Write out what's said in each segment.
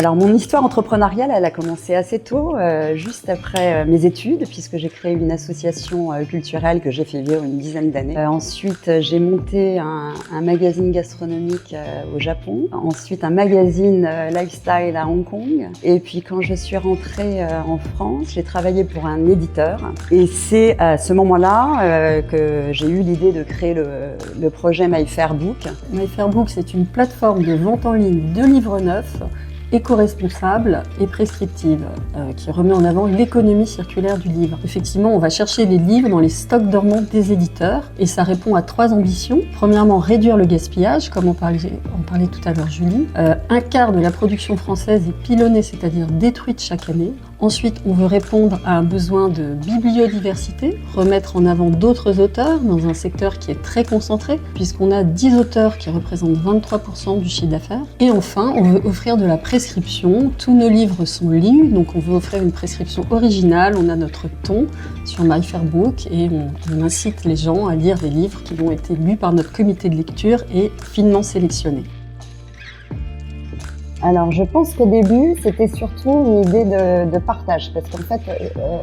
Alors mon histoire entrepreneuriale, elle a commencé assez tôt, juste après mes études, puisque j'ai créé une association culturelle que j'ai fait vivre une dizaine d'années. Ensuite, j'ai monté un magazine gastronomique au Japon. Ensuite, un magazine lifestyle à Hong Kong. Et puis quand je suis rentrée en France, j'ai travaillé pour un éditeur. Et c'est à ce moment-là que j'ai eu l'idée de créer le projet My Fair Book. My Fair Book, c'est une plateforme de vente en ligne de livres neufs, éco-responsable et prescriptive, qui remet en avant l'économie circulaire du livre. Effectivement, on va chercher les livres dans les stocks dormants des éditeurs et ça répond à 3 ambitions. Premièrement, réduire le gaspillage, comme on parlait tout à l'heure Julie. Un quart de la production française est pilonnée, c'est-à-dire détruite chaque année. Ensuite, on veut répondre à un besoin de bibliodiversité, remettre en avant d'autres auteurs dans un secteur qui est très concentré, puisqu'on a 10 auteurs qui représentent 23% du chiffre d'affaires. Et enfin, on veut offrir de la prescription. Tous nos livres sont lus, donc on veut offrir une prescription originale. On a notre ton sur My Fair Book et on incite les gens à lire des livres qui ont été lus par notre comité de lecture et finement sélectionnés. Alors, je pense qu'au début, c'était surtout une idée de partage, parce qu'en fait,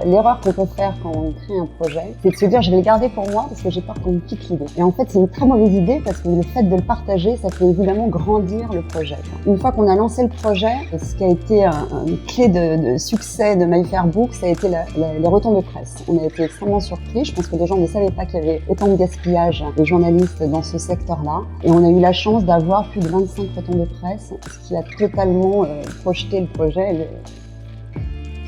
l'erreur qu'on peut faire quand on crée un projet, c'est de se dire je vais le garder pour moi parce que j'ai peur qu'on me pique l'idée. Et en fait, c'est une très mauvaise idée parce que le fait de le partager, ça fait évidemment grandir le projet. Une fois qu'on a lancé le projet, ce qui a été une clé de succès de My Fair Book, ça a été les retours de presse. On a été extrêmement surpris. Je pense que les gens ne savaient pas qu'il y avait autant de gaspillage des journalistes dans ce secteur-là. Et on a eu la chance d'avoir plus de 25 retours de presse, ce qui a totalement projeté le projet.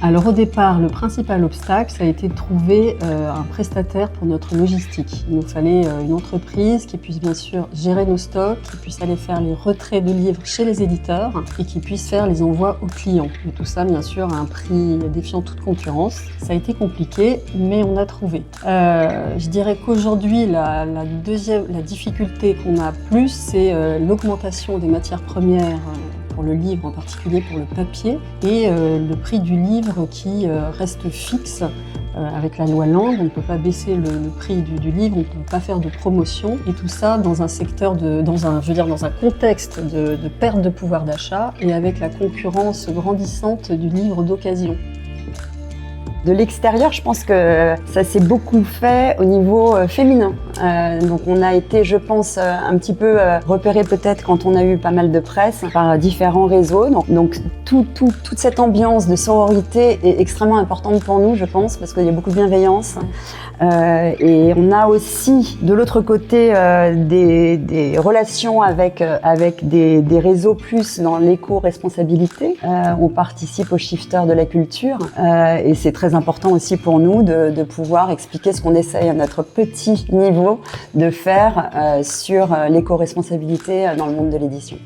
Alors au départ, le principal obstacle, ça a été de trouver un prestataire pour notre logistique. Il nous fallait une entreprise qui puisse bien sûr gérer nos stocks, qui puisse aller faire les retraits de livres chez les éditeurs et qui puisse faire les envois aux clients. Et tout ça, bien sûr, à un prix défiant toute concurrence. Ça a été compliqué, mais on a trouvé. Je dirais qu'aujourd'hui, la difficulté qu'on a plus, c'est l'augmentation des matières premières pour le livre, en particulier pour le papier, et le prix du livre qui reste fixe avec la loi Lang. On ne peut pas baisser le prix du livre, on ne peut pas faire de promotion, et tout ça dans un secteur dans un contexte de perte de pouvoir d'achat et avec la concurrence grandissante du livre d'occasion. De l'extérieur, je pense que ça s'est beaucoup fait au niveau féminin. Donc on a été, je pense, un petit peu repéré peut-être quand on a eu pas mal de presse par différents réseaux. Donc toute cette ambiance de sororité est extrêmement importante pour nous, je pense, parce qu'il y a beaucoup de bienveillance. Et on a aussi de l'autre côté des relations avec des réseaux plus dans l'éco-responsabilité. On participe au shifter de la culture et c'est très important aussi pour nous de pouvoir expliquer ce qu'on essaye à notre petit niveau de faire sur l'éco-responsabilité dans le monde de l'édition.